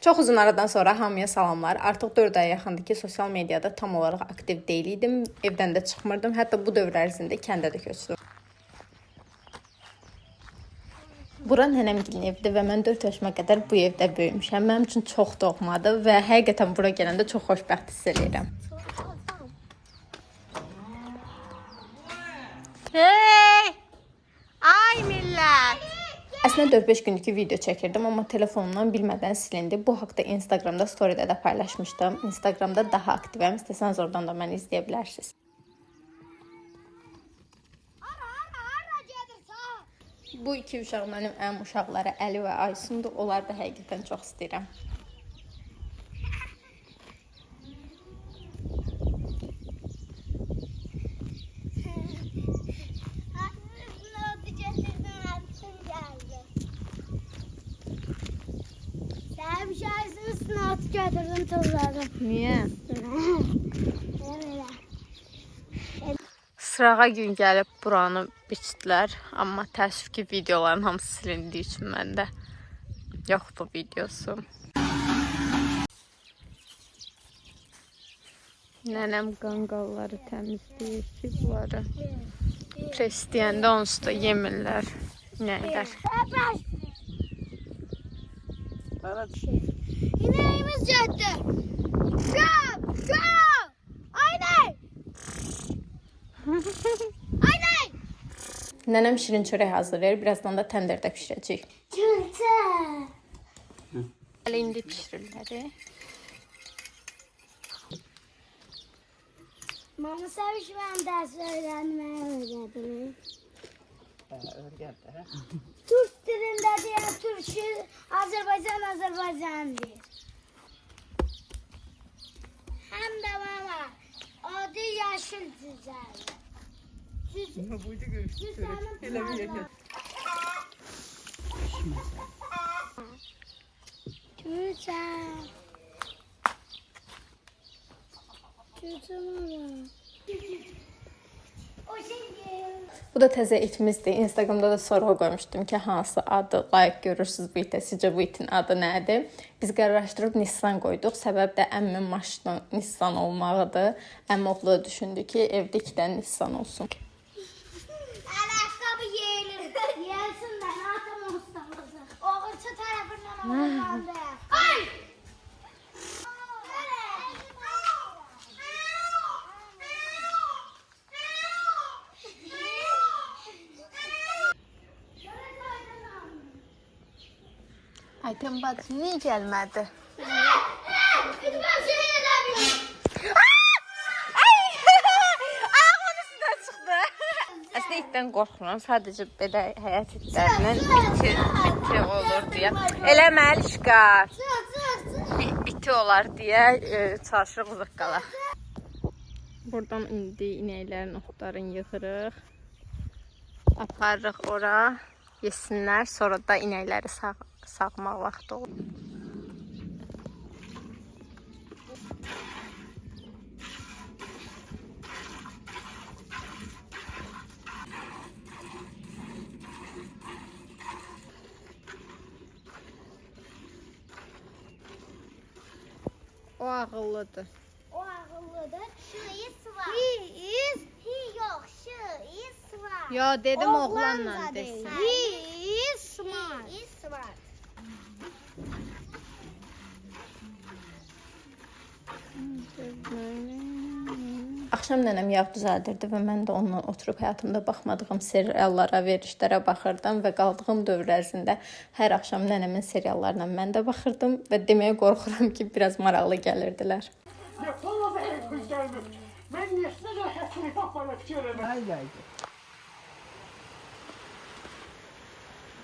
Çox uzun aradan sonra hamıya salamlar. Artıq 4 aya yaxındır ki, sosial mediada tam olaraq aktiv deyildim. Evdən də çıxmırdım. Hətta bu dövr ərzində kəndə də köçdüm. Bura nənəmgilin evidir və mən 4 yaşıma qədər bu evdə böyümüşəm. Mənim üçün çox doğmadır və həqiqətən bura gələndə çox xoşbəxt hiss edirəm. Hey! Ay millət! Əslində 4-5 gündür video çəkirdim, amma telefonumdan bilmədən silindi. Bu haqda Instagramda storydə də paylaşmışdım. Instagramda daha aktivəm. İstəsəniz oradan da məni izləyə bilərsiniz. Bu iki uşaq mənim ən uşaqları Əli və Aysundur. Onları da həqiqətən çox istəyirəm. Götürdüm tozladım. Niyə? Öyle. Sırağa gün gəlib buranı biçdilər, amma təəssüf ki, videoların hamısı silindiyi üçün məndə yoxdur videosu. Nənəm qanqalları təmizləyir ki, bunları pres deyəndə onsuz da yemirlər, inəklər. İneğimiz gitti. Go! Go! Aynen! Aynen! Nənəm şirin çörək hazırlayır, birazdan da təndirdə pişirəcək. Külçe! Hələ indi pişirirlər. Mama Seviş ben ders öğrenmeye öğrettim. Türk dilinde diye Türkçe, Azerbaycan diye. Hem de mama adı Yaşıl Cüzel. Bu da təzə itimizdir. Instagramda da sorğu qoymuşdum ki, hansı adı layiq görürsünüz bu itə? Sizcə bu itin adı nədir? Biz qərarlaşdırıb Nissan qoyduq. Səbəb də əmmin maşını Nissan olmağıdır. Əmmi oğlu düşündü ki, evdə 2 dənə Nissan olsun. Ayakkabı yeğelir. Yeğilsin ben atam ustamızı. Oğurçu tarafından oğurlandı. Ay! Ayten bacı niyə gəlmədi? Ayağımın üstünə çıxdı. Əslində itdən qorxmuram. Sadəcə belə həyat itlərinin iti olur deyə. Eləmə Əlişqa. İti olar deyə çalışırıq uzaq qalaq. Buradan indi inəklərin otlarını yığırıq. Aparırıq ora. Yesinlər. Sonra da inəkləri sağmaq vaxtı olur. O ağıllıdır. O ağıllıdır. Şu is var. He is. He yok. Şu is var. Ya dedim oğlanla desin. He is smart. He is smart. Axşam nənəm yağ düzəldirdi və mən də onunla oturub həyatımda baxmadığım seriallara, verilişlərə baxırdım və qaldığım dövr ərzində hər axşam nənəmin seriallarına mən də baxırdım və deməyə qorxuram ki, biraz maraqlı gəlirdilər.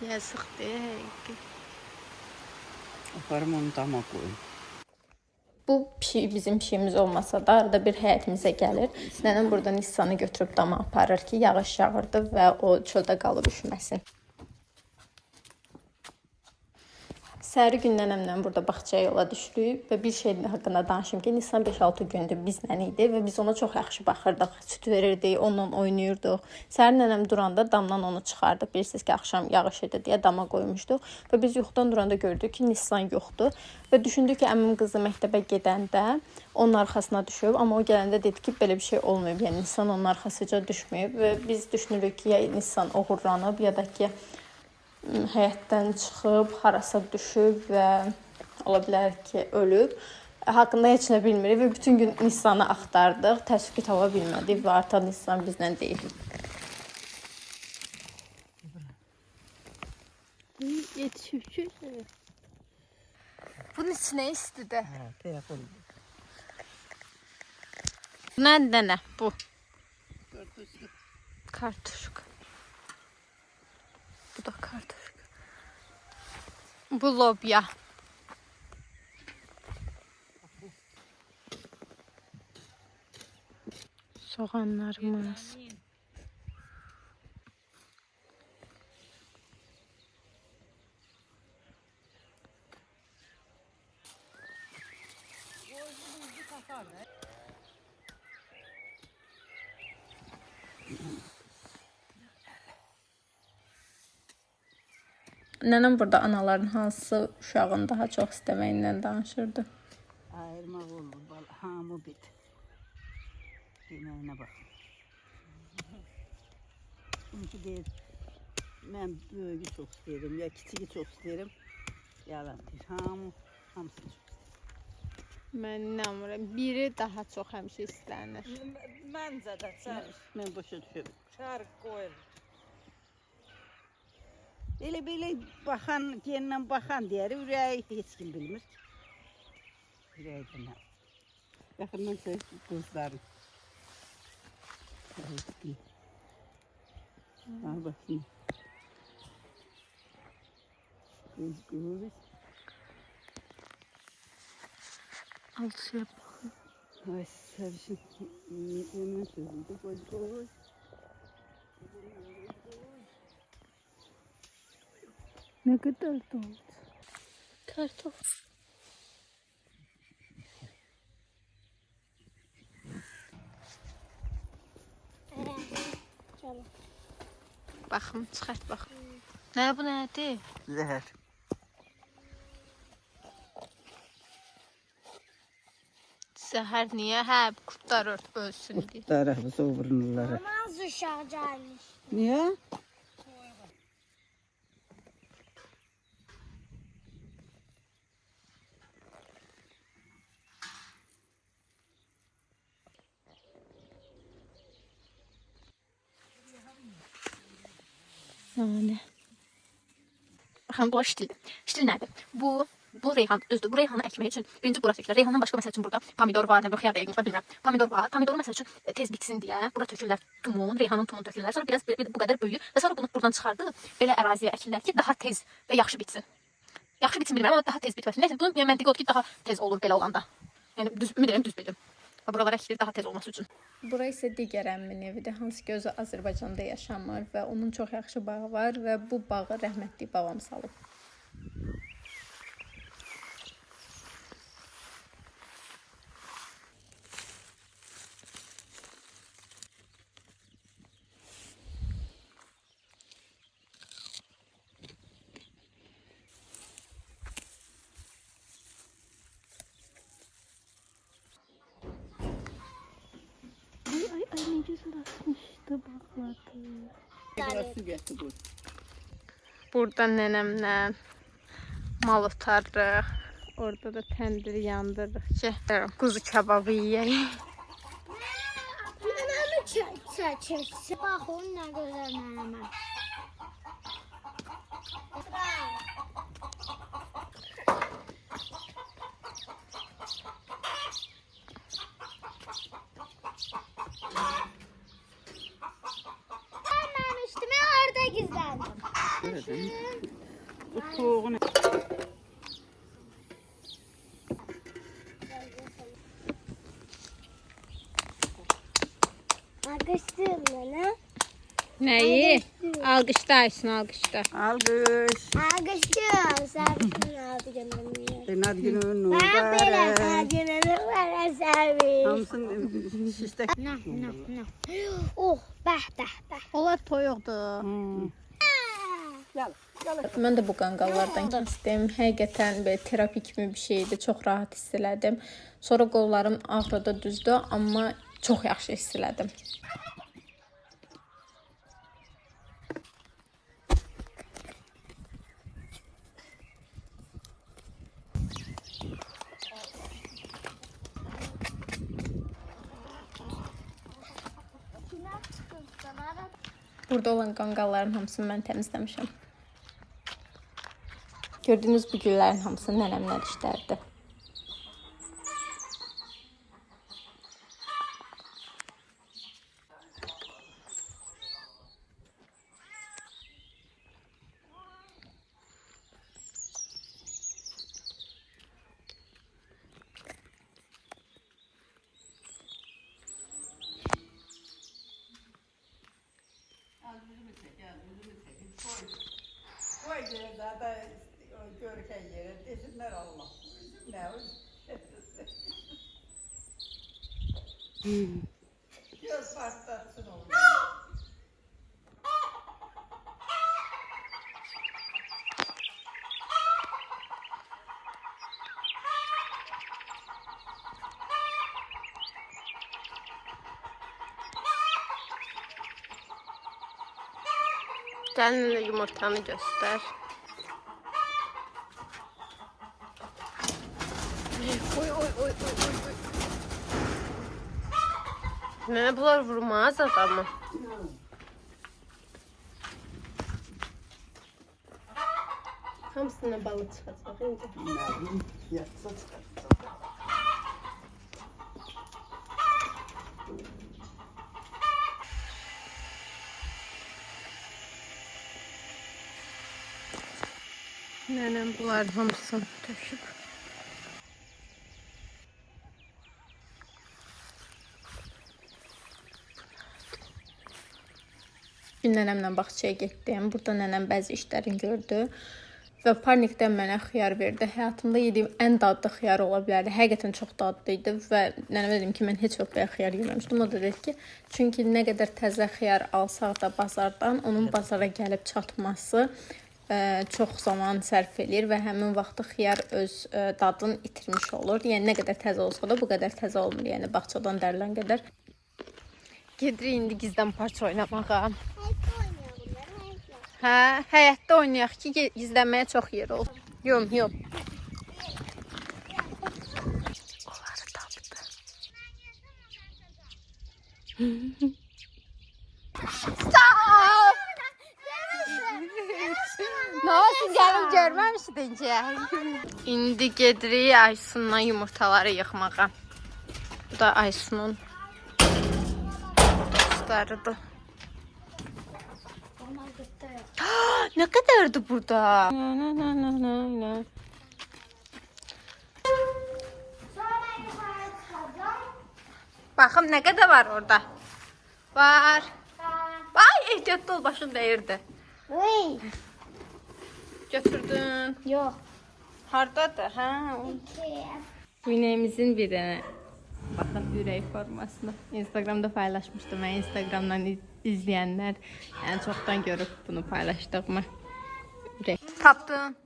Yazıqdır. Aparım onu dama qoyum. Bu pişik bizim pişiyimiz olmasa da arada bir həyətimizə gəlir. Nənəm burada Nissanı götürüb dama aparır ki, yağış yağırdı və o çöldə qalıb üşüməsin. Səhəri gün nənəmlə burada bağçaya yola düşdük və bir şey haqqında danışım ki, Nisan 5-6 gündür bizlə idi və biz ona çox yaxşı baxırdıq, süt verirdik, onunla oynayırdıq. Səhər nənəm duranda damdan onu çıxardıq. Bilirsiniz ki, axşam yağış idi deyə dama qoymuşduq və biz yuxudan duranda gördük ki, Nisan yoxdur və düşündük ki, əmim qızı məktəbə gedəndə onun arxasına düşüb, amma o gələndə dedi ki, belə bir şey olmayıb. Yəni Nisan onun arxasıca düşməyib və biz düşünürük ki, ya Nisan oğurlanıb ya da ki, həyətdən çıxıb, harasa düşüb və ola bilər ki, ölüb. Haqqında heç nə bilmirik və bütün gün Nisanı axtardıq. Təəssüf ki, tapa bilmədik və artıq Nisan bizlə deyil. Yetişib ki. Bunun içinə istidir. Hə, telefon. Bu nədir nə? Bu. Kartuşka. Kartuşka. Bu da kartuşka. Bu lobya. Soğanlarımız. Nənəm burada anaların hansı uşağını daha çox istəməyindən danışırdı. Ayırmaq olur, hamı bit. Deməyinə bax. Çünki deyir, mən böyüyü çox istəyirəm, ya kiçiyi çox istəyirəm. Yalan deyir, hamısını çox istəyirəm. Mən inanmıram. Biri daha çox həmişə istənir. Məncə də mən başa düşürəm. Çarıq qoyur. Belə baxan, gendən baxan deyər, ürəyi heç kim bilmir. Ürəkdən nə? Yaxından söz qızlarım. Al baxın. Qız. Al şuraya baxın. Ay sarışın. Yemin sözüydü. Koy. Ne kadar doğru. Kartof. Baxım, çıxart baxım. Nə bu nədir? Zəhər. Zəhər niyə? Hə, qurtlar ölsün deyə. Qurtlar sovrunurlar. Az uşaq gəlmiş. Niyə? Nane. Baxın, bu ştil. Ştil nədir? Bu reyhan, düzdür. Bu reyhanı əkmək üçün birinci bura tökülür. Reyhandan başqa məsəl üçün burada pomidor var, nə bilim, xiyar da yəqin bilmirəm. Pomidor var. Pomidoru məsəl üçün tez bitsin deyə bura tökürlər tumun, reyhanın tumunu tökürlər. Sonra biraz bu qədər böyüyür və sonra bunu buradan çıxardıb belə əraziyə əkirlər ki, daha tez və yaxşı bitsin. Yaxşı bitsin bilmirəm, amma daha tez bitməsin. Nəsə bunun yəni məntiqi odur ki, daha tez olur belə olanda. Yəni düz bildim. Buralara əkilir daha tez olması üçün. Bura isə digər əmmin evidir, hansı ki özü Azərbaycanda yaşamır və onun çox yaxşı bağı var və bu bağı rəhmətli babam salıb. Ay ne güzel açmışdı bakladı. Biraz su gətir qoy. Burada nənəmlə mal otarırıq. Orada da təndir yandırırıq ki, quzu kababı yeyək. Nənəmi çəkirsə. Bax, onun nə gözəl nənəmə. Görməmişdim, orada gizləndim. Bu soğuğunu. Arkadaşlarım nənə. Nəyi? Alqışda Aysun, alqışda. Alqış. Alkışlıyor. Servisini aldı göndermiyor. Senin ad günün Ben böyle mübarek. gününü var servis. Hamısın şiştek. Oh, bah. Onlar toyuqdur. Gel. Mən də bu qanqallardan kəsdim. Həqiqətən belə terapi kimi bir şeydi. Çox rahat hiss elədim. Sonra qollarım ağrıdı, düzdür, amma çox yaxşı hiss elədim. Burada olan qanqalların hamısını mən təmizləmişəm. Gördüyünüz bu güllərin hamısı nənəmlər işlərdi. Koy zaten görken yere desinler Allah. Ne o? Göz patlatsın onu. Gəlin yumurtanı göstər. Oy. Mənə bunlar vurmaz adamı. Hamısına balı çıxacaq indi. Yatsa çıkar. Nənəm bunların hamısını töküb. Bir nənəmlə bağçaya getdim. Burada nənəm bəzi işlərini gördü. Və parnikdən mənə xiyar verdi. Həyatımda yediyim ən dadlı xiyar ola bilərdi. Həqiqətən çox dadlı idi və nənəmə dedim ki, mən heç vaxt belə xiyar yeməmişdim. O da dedi ki, çünki nə qədər təzə xiyar alsaq da bazardan, onun bazara gəlib çatması çox zaman sərf eləyir və həmin vaxtı xiyar öz dadını itirmiş olur. Yəni nə qədər təzə olsa da bu qədər təzə olmur. Yəni bağçadan dərilən qədər. Gedirik indi gizdən parça oynamağa. Hə, həyətdə oynayaq ki, gizlənməyə çox yer olur. Yox. Onları tapdı. Nə olsun, gəlib görməmişdin ki? İndi gedirik Aysunla yumurtaları yıxmağa. Bu da Aysunun dostlarıdır. Ne kadardı burada? Bakım ne kadar var orada? Var. Ay ehtiyatlı ol, başın değirdi. Uy. Götürdün. Yok. Hardadır? Ha. Bu inəyimizin bir dənə baxın ürək formasını Instagramda paylaşmışdım. Mən Instagramdan izləyənlər yəni çoxdan görüb bunu paylaşdığımı. Ürək. Tapdın.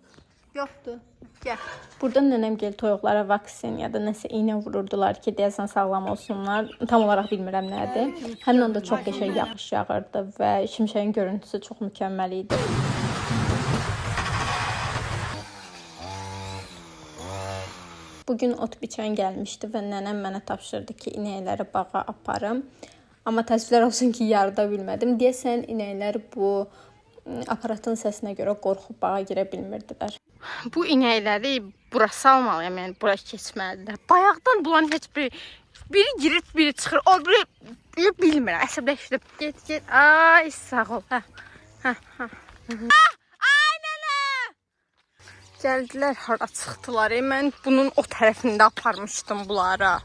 Yoktu. Gel. Burada nənəm gəl toyuqlara vaksin ya da nəsə iynə vururdular ki, deyəsən sağlam olsunlar. Tam olaraq bilmirəm nədir. Həmin anda çox qəşəng yağış yağırdı və şimşəyin görüntüsü çox mükəmməl idi. Bugün ot biçən gəlmişdi və nənəm mənə tapşırdı ki, inəkləri bağa aparım. Amma təəssüflər olsun ki, yarıda bilmədim. Deyəsən inəklər bu aparatın səsinə görə qorxub bağa girə bilmirdilər. Bu inəkləri bura salmalıyam, yəni bura keçməlidirlər. Bayaqdan bunların heç biri girir, biri çıxır. O biri bilmirəm, əsəbləşdim. Get. Ay, sağ ol. Hə. Ay, nənə! Gəldilər, hara çıxdılar. Mən bunun o tərəfində aparmışdım bunlara.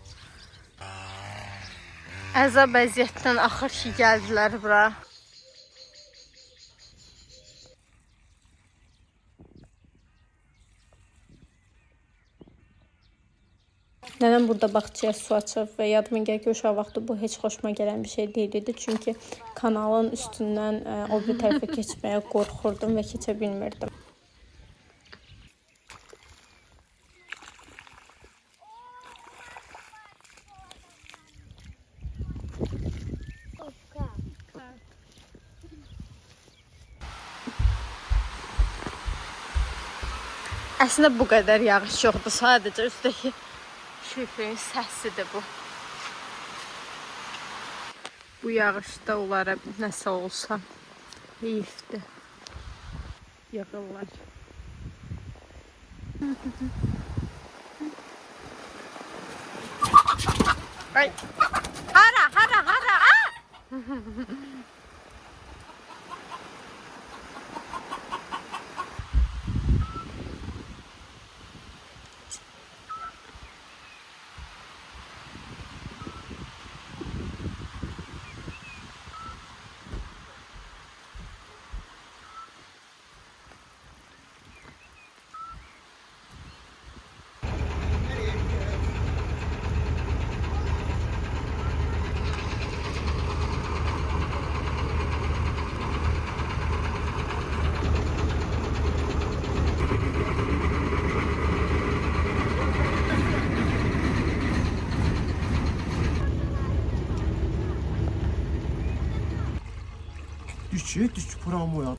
Əzab əziyyətdən axır ki, gəldilər bura. Nənəm burada bağçaya su açıb və yadıma gəlir ki, uşaq vaxtı bu heç xoşuma gələn bir şey deyil idi. Çünki kanalın üstündən o bir tərəfə keçməyə qorxurdum və keçə bilmirdim. Əslində bu qədər yağış yoxdur, sadəcə üstdəki şüfrün səsidir bu. Bu yağışda onlara nəsə olsa heyifdir. Yağırlar. Ay. Hara, hara, hara. Düşük promoya.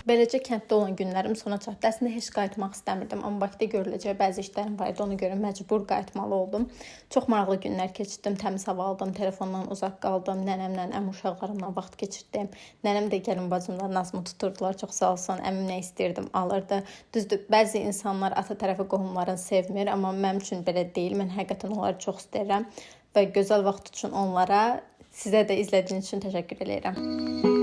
Beləcə kənddə olan günlərim sona çatdı. Əslində heç qayıtmaq istəmirdim, amma Bakıda görüləcək bəzi işlərim var idi. Ona görə məcbur qayıtmalı oldum. Çox maraqlı günlər keçirdim. Təmiz hava aldım, telefondan uzaq qaldım. Nənəmlə, əmi uşaqlarımla vaxt keçirdim. Nənəm də gəlin bacımla nazımı tuturdular. Çox sağ olsun. Əmim nə istəyirdim alırdı. Düzdür, bəzi insanlar ata tərəfi qohumlarını sevmir, amma mənim üçün belə deyil. Mən həqiqətən onları çox istəyirəm və gözəl vaxt üçün onlara, sizə də izlədiyiniz üçün təşəkkür edirəm.